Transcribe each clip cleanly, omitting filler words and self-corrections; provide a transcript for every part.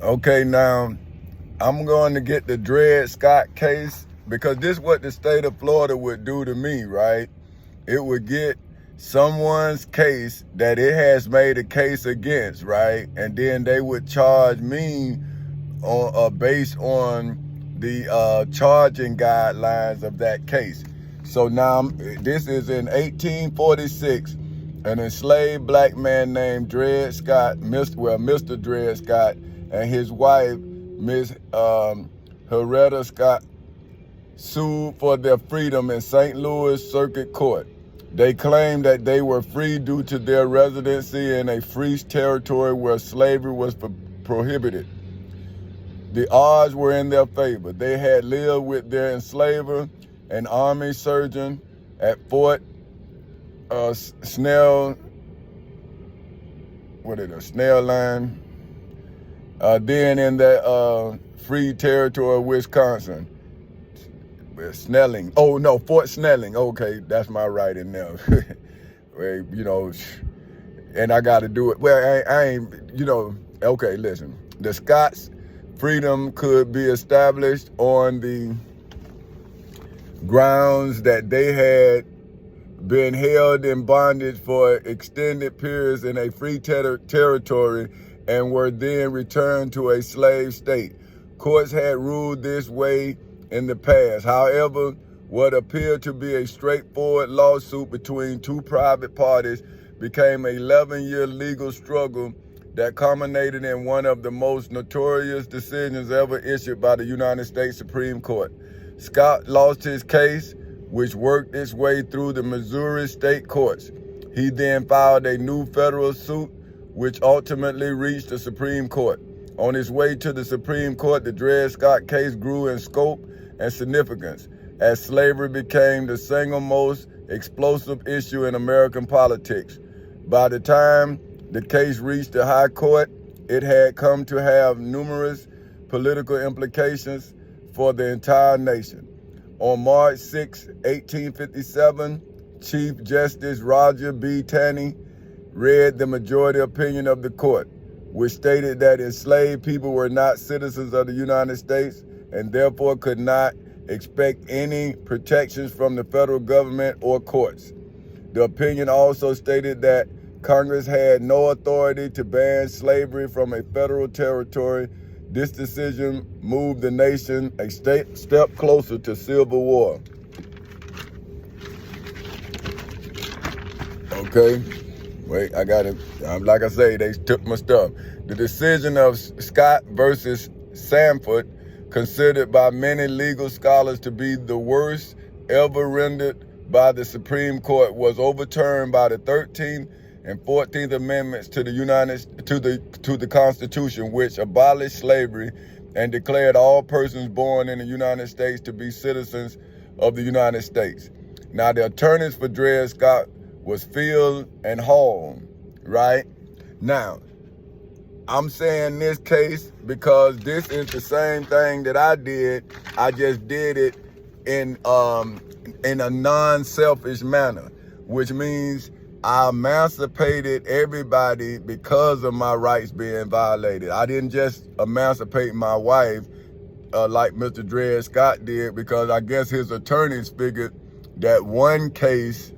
Okay, now I'm going to get the Dred Scott case because this is what the state of Florida would do to me, right? It would get someone's case that it has made a case against, right? And then they would charge me on based on the charging guidelines of that case. So now this is in 1846. An enslaved black man named Dred Scott, Mr. Dred Scott, and his wife, Miss Heretta Scott, sued for their freedom in St. Louis Circuit Court. They claimed that they were free due to their residency in a free territory where slavery was prohibited. The odds were in their favor. They had lived with their enslaver, an army surgeon at Fort Snell Line, then in the free territory of Wisconsin. Snelling. Oh no, Fort Snelling. Okay, that's my writing now. And I got to do it. Well, I ain't. Okay, listen. The Scots' freedom could be established on the grounds that they had been held in bondage for extended periods in a free territory and were then returned to a slave state. Courts had ruled this way in the past. However, what appeared to be a straightforward lawsuit between two private parties became an 11-year legal struggle that culminated in one of the most notorious decisions ever issued by the United States Supreme Court. Scott lost his case, which worked its way through the Missouri state courts. He then filed a new federal suit, which ultimately reached the Supreme Court. On its way to the Supreme Court, the Dred Scott case grew in scope and significance as slavery became the single most explosive issue in American politics. By the time the case reached the High Court, it had come to have numerous political implications for the entire nation. On March 6, 1857, Chief Justice Roger B. Taney read the majority opinion of the court, which stated that enslaved people were not citizens of the United States and therefore could not expect any protections from the federal government or courts. The opinion also stated that Congress had no authority to ban slavery from a federal territory. This decision moved the nation a step closer to civil war. Okay, wait, I got it. Like I say, they took my stuff. The decision of Scott versus Sanford, considered by many legal scholars to be the worst ever rendered by the Supreme Court, was overturned by the 13th and 14th Amendments to the Constitution, which abolished slavery and declared all persons born in the United States to be citizens of the United States. Now, the attorneys for Dred Scott was Field and Hall, right? Now, I'm saying this case because this is the same thing that I did. I just did it in a non-selfish manner, which means I emancipated everybody because of my rights being violated. I didn't just emancipate my wife like Mr. Dred Scott did, because I guess his attorneys figured that one case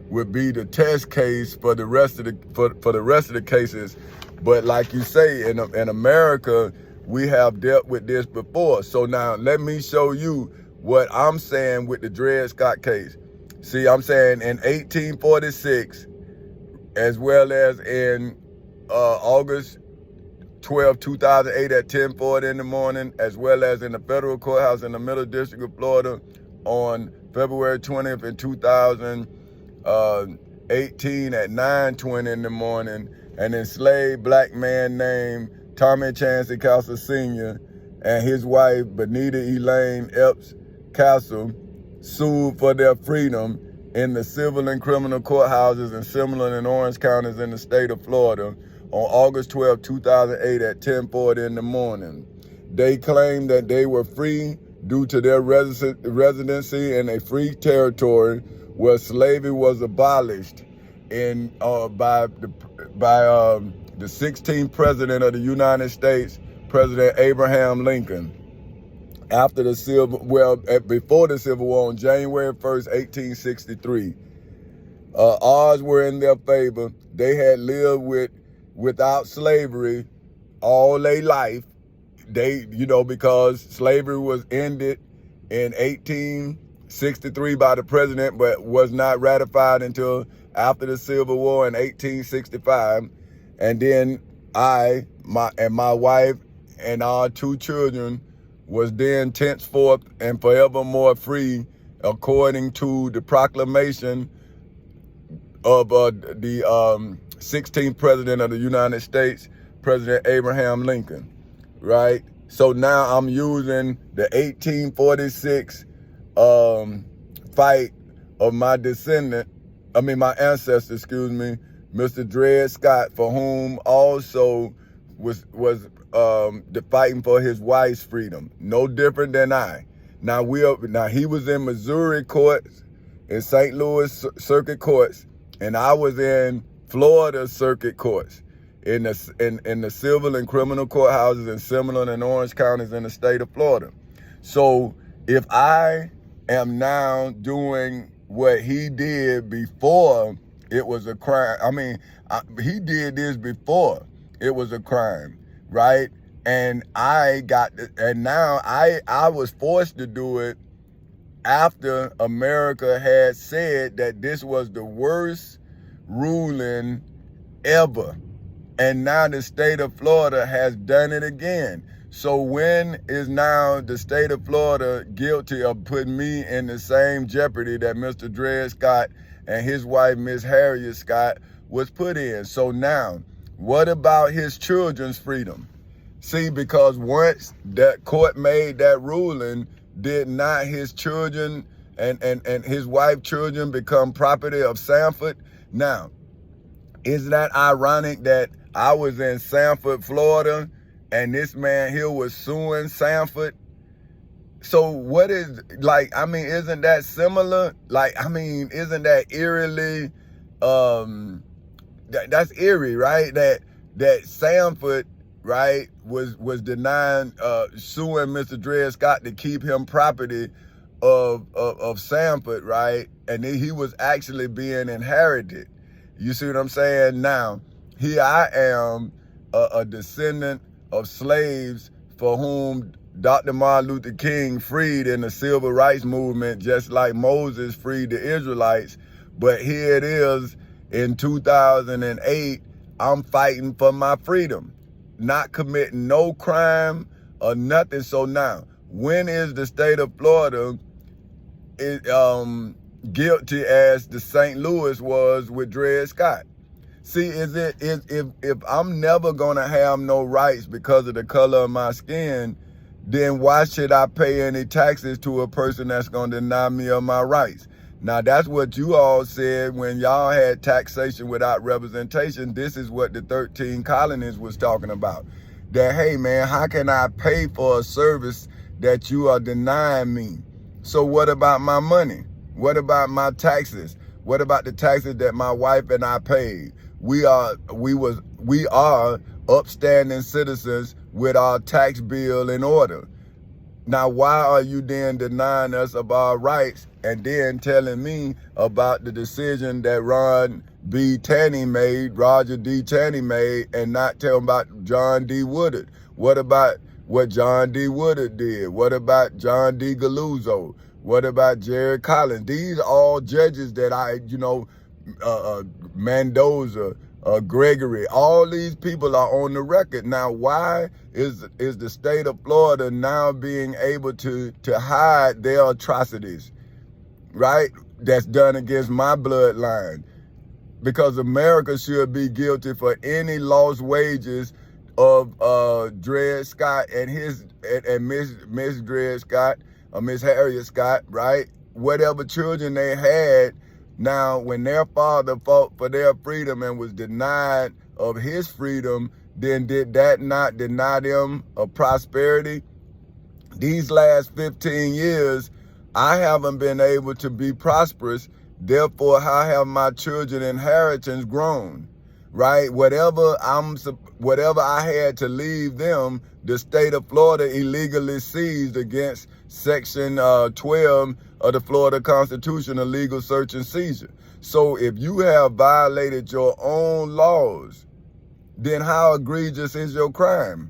would be the test case for the rest of the cases. But like you say, in America, we have dealt with this before. So now let me show you what I'm saying with the Dred Scott case. See, I'm saying in 1846, as well as in August 12, 2008 at 10:40 in the morning, as well as in the federal courthouse in the Middle District of Florida on February 20th in 2018 at 9:20 in the morning, an enslaved black man named Tommy Chancey Castle Sr. and his wife, Benita Elaine Epps Castle, sued for their freedom in the civil and criminal courthouses in Summerlin and Orange counties in the state of Florida on August 12, 2008 at 10:40 in the morning. They claimed that they were free due to their residency in a free territory where slavery was abolished by the 16th president of the United States, President Abraham Lincoln. Before the Civil War, on January 1st, 1863, odds were in their favor. They had lived without slavery all their life. Because slavery was ended in 1863 by the president, but was not ratified until after the Civil War in 1865. And then my wife and our 2 children was then henceforth and forevermore free, according to the proclamation of the 16th president of the United States, President Abraham Lincoln, right? So now I'm using the 1846 fight of my ancestor, Mr. Dred Scott, for whom also was fighting for his wife's freedom. No different than I. Now he was in Missouri courts, in St. Louis circuit courts, and I was in Florida circuit courts, in the civil and criminal courthouses in Seminole and Orange counties in the state of Florida. So if I am now doing what he did before it was a crime, he did this before it was a crime, right? And now I was forced to do it after America had said that this was the worst ruling ever. And now the state of Florida has done it again. So when is now the state of Florida guilty of putting me in the same jeopardy that Mr. Dred Scott and his wife, Miss Harriet Scott, was put in? So now, what about his children's freedom? See, because once that court made that ruling, did not his children and his wife's children become property of Sanford? Now, isn't that ironic that I was in Sanford, Florida, and this man here was suing Sanford? So what is, isn't that similar? Isn't that eerily, that's eerie, right? That Sanford, right, was denying, suing Mr. Dred Scott to keep him property of Sanford, right? And he was actually being inherited. You see what I'm saying? Now, here I am, a descendant of slaves for whom Dr. Martin Luther King freed in the civil rights movement, just like Moses freed the Israelites. But here it is in 2008, I'm fighting for my freedom, not committing no crime or nothing. So now, when is the state of Florida guilty as the St. Louis was with Dred Scott? See, if I'm never gonna have no rights because of the color of my skin, then why should I pay any taxes to a person that's gonna deny me of my rights? Now, that's what you all said when y'all had taxation without representation. This is what the 13 colonies was talking about. That, hey man, how can I pay for a service that you are denying me? So what about my money? What about my taxes? What about the taxes that my wife and I paid? We are upstanding citizens with our tax bill in order. Now, why are you then denying us of our rights and then telling me about the decision that Roger D. Taney made, and not telling about John D. Woodard? What about what John D. Woodard did? What about John D. Galuzzo? What about Jerry Collins? These are all judges that Mendoza, Gregory, all these people are on the record. Now, why is the state of Florida now being able to hide their atrocities, right? That's done against my bloodline? Because America should be guilty for any lost wages of Dred Scott and Miss Dred Scott, or Miss Harriet Scott, right? Whatever children they had. Now, when their father fought for their freedom and was denied of his freedom, then did that not deny them of prosperity? These last 15 years, I haven't been able to be prosperous. Therefore, how have my children's inheritance grown? right? Whatever I had to leave them, the state of Florida illegally seized against Section 12 of the Florida Constitution, illegal search and seizure. So if you have violated your own laws, then how egregious is your crime?